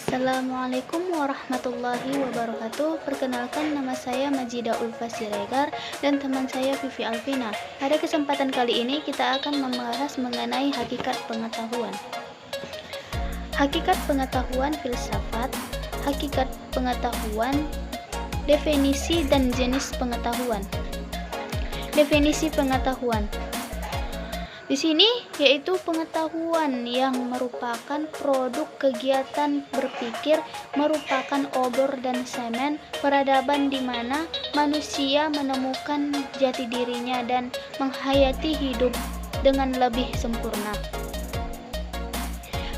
Assalamualaikum warahmatullahi wabarakatuh. Perkenalkan, nama saya Majida Ulfa Siregar dan teman saya Vivi Alvina. Pada kesempatan kali ini kita akan membahas mengenai hakikat pengetahuan. Hakikat pengetahuan filsafat, hakikat pengetahuan, definisi dan jenis pengetahuan. Definisi pengetahuan di sini yaitu pengetahuan yang merupakan produk kegiatan berpikir, merupakan obor dan semen peradaban di mana manusia menemukan jati dirinya dan menghayati hidup dengan lebih sempurna.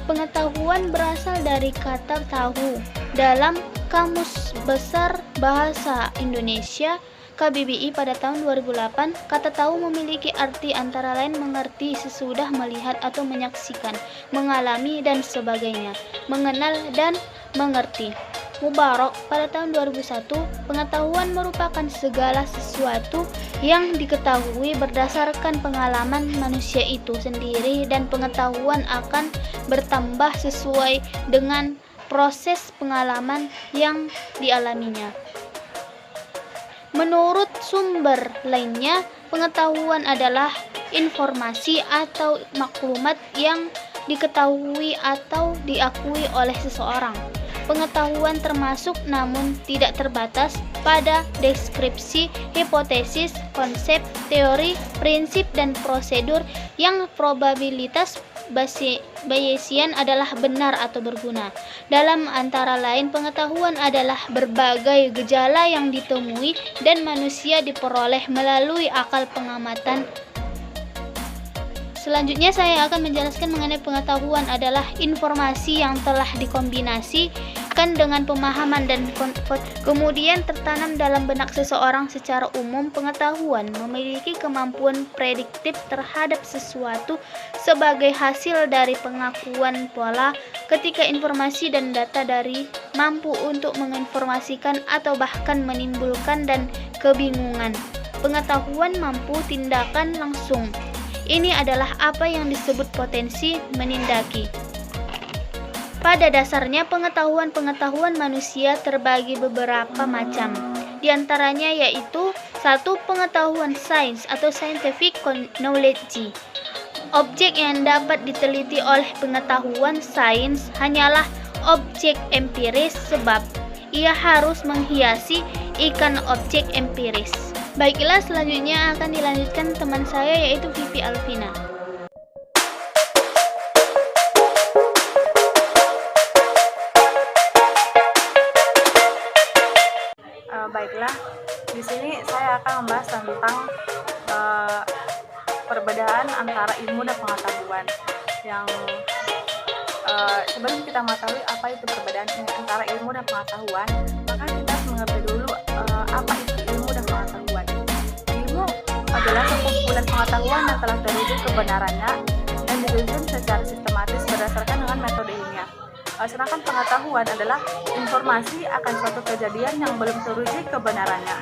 Pengetahuan berasal dari kata tahu. Dalam Kamus Besar Bahasa Indonesia KBBI pada tahun 2008, kata tahu memiliki arti antara lain mengerti sesudah melihat atau menyaksikan, mengalami dan sebagainya, mengenal dan mengerti. Mubarak pada tahun 2001, pengetahuan merupakan segala sesuatu yang diketahui berdasarkan pengalaman manusia itu sendiri dan pengetahuan akan bertambah sesuai dengan proses pengalaman yang dialaminya. Menurut sumber lainnya, pengetahuan adalah informasi atau maklumat yang diketahui atau diakui oleh seseorang. Pengetahuan termasuk namun tidak terbatas pada deskripsi, hipotesis, konsep, teori, prinsip, dan prosedur yang probabilitas Bayesian adalah benar atau berguna. Dalam antara lain, pengetahuan adalah berbagai gejala yang ditemui dan manusia diperoleh melalui akal pengamatan. Selanjutnya saya akan menjelaskan mengenai pengetahuan adalah informasi yang telah dikombinasikan dengan pemahaman dan kemudian tertanam dalam benak seseorang. Secara umum, pengetahuan memiliki kemampuan prediktif terhadap sesuatu sebagai hasil dari pengakuan pola. Ketika informasi dan data dari mampu untuk menginformasikan atau bahkan menimbulkan dan kebingungan. Pengetahuan mampu tindakan langsung. Ini adalah apa yang disebut potensi menindaki. Pada dasarnya, pengetahuan manusia terbagi beberapa macam. Di antaranya yaitu 1. Pengetahuan sains atau scientific knowledge. Objek yang dapat diteliti oleh pengetahuan sains hanyalah objek empiris sebab ia harus menghiasi ikan objek empiris. Baiklah, selanjutnya akan dilanjutkan teman saya yaitu Vivi Alvina. Baiklah, di sini saya akan membahas tentang perbedaan antara ilmu dan pengetahuan. Yang sebelum kita mengetahui apa itu perbedaan antara ilmu dan pengetahuan, maka kita harus mengerti dulu apa itu ilmu dan pengetahuan. Ilmu adalah sekumpulan pengetahuan yang telah teruji kebenarannya dan disusun secara sistematis berdasarkan dengan metode ilmiah. Sedangkan pengetahuan adalah informasi akan suatu kejadian yang belum teruji kebenarannya.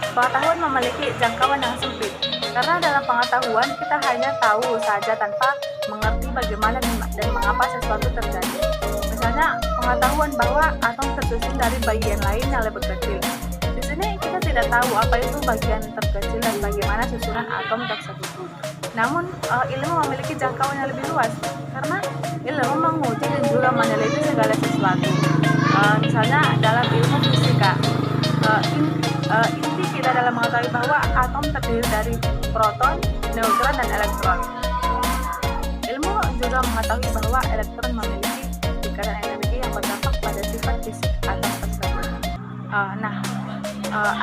Pengetahuan memiliki jangkauan yang sempit, karena dalam pengetahuan kita hanya tahu saja tanpa mengerti bagaimana dan mengapa sesuatu terjadi. Misalnya, pengetahuan bahwa atom tersusun dari bagian lain yang lebih kecil. Di sini kita tidak tahu apa itu bagian terkecil dan bagaimana susunan atom tersebut. Namun, ilmu memiliki jangkauan yang lebih luas, karena ilmu menguji dan juga meneliti segala sesuatu. Misalnya, dalam ilmu fisika, inti kita dalam mengetahui bahwa atom terdiri dari proton, neutron, dan elektron. Ilmu juga mengetahui bahwa elektron memiliki tekanan energi yang berdampak pada sifat fisik atom tersebut.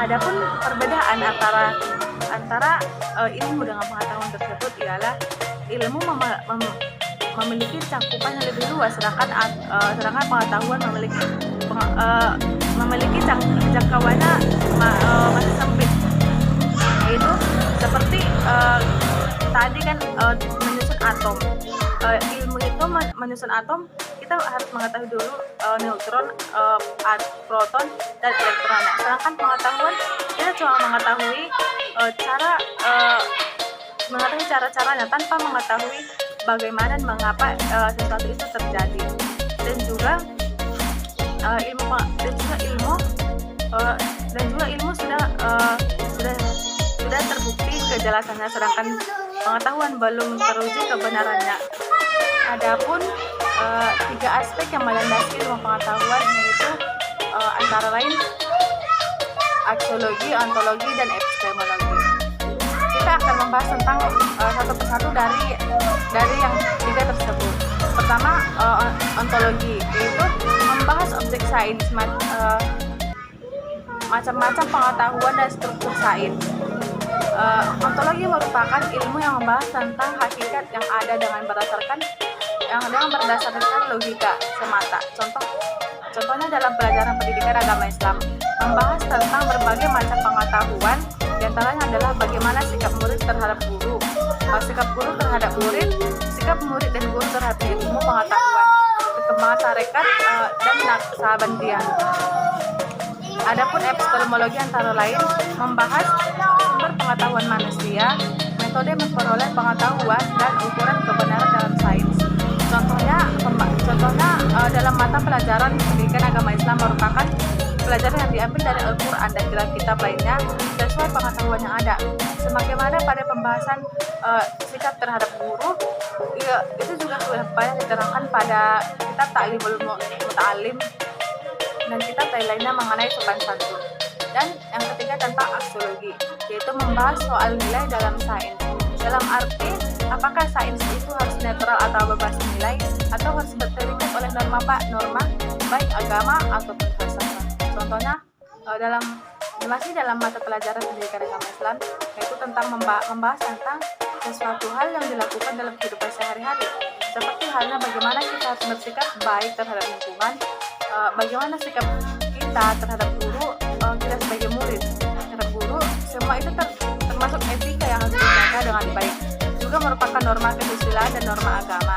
Adapun perbedaan antara ilmu dengan pengetahuan tersebut ialah ilmu memiliki cakupan yang lebih luas, sedangkan pengetahuan memiliki jangkauannya masih sempit. Yaitu seperti tadi kan menyusun atom. Ilmu itu menyusun atom, kita harus mengetahui dulu neutron, proton, dan elektron. Sedangkan pengetahuan kita cuma mengetahui cara-caranya tanpa mengetahui bagaimana dan mengapa sesuatu itu terjadi. dan juga ilmu sudah terbukti kejelasannya, sedangkan pengetahuan belum teruji kebenarannya. Adapun 3 aspek yang melandasi ilmu pengetahuan yaitu antara lain aksiologi, ontologi, dan epistemologi. Kita akan membahas tentang satu persatu dari yang 3 tersebut. Pertama, ontologi, yaitu membahas objek sains, macam-macam pengetahuan dan struktur sains. Ontologi merupakan ilmu yang membahas tentang hakikat yang ada dengan berdasarkan logika semata. Contohnya dalam pelajaran pendidikan agama Islam, membahas tentang berbagai macam pengetahuan, diantaranya adalah bagaimana sikap murid terhadap guru, sikap guru terhadap murid, sikap murid dan guru terhadap ilmu pengetahuan, perkembangan tarekat, dan sahabandiah. Adapun epistemologi antara lain membahas sumber pengetahuan manusia, metode memperoleh pengetahuan, dan ukuran kebenaran dalam sains. Contohnya dalam mata pelajaran pendidikan agama Islam merupakan pelajaran yang diambil dari Al-Quran dan kitab lainnya sesuai pengetahuan yang ada. Sebagaimana pada pembahasan sikap terhadap guru, itu juga sudah banyak diterangkan pada kitab Ta'limul Muta'alim dan kitab lainnya mengenai sopan santun. Dan yang ketiga tentang aksiologi, yaitu membahas soal nilai dalam sains. Dalam arti, apakah sains itu harus netral atau bebas nilai, atau harus terikat oleh norma baik agama ataupun filsafat. Contohnya masih dalam mata pelajaran pendidikan agama Islam, yaitu tentang membahas tentang sesuatu hal yang dilakukan dalam kehidupan sehari-hari, seperti halnya bagaimana kita harus bersikap baik terhadap lingkungan, bagaimana sikap kita terhadap guru, kita sebagai murid terhadap guru, semua itu termasuk etika yang harus dijaga dengan baik. Juga merupakan norma kesusilaan dan norma agama.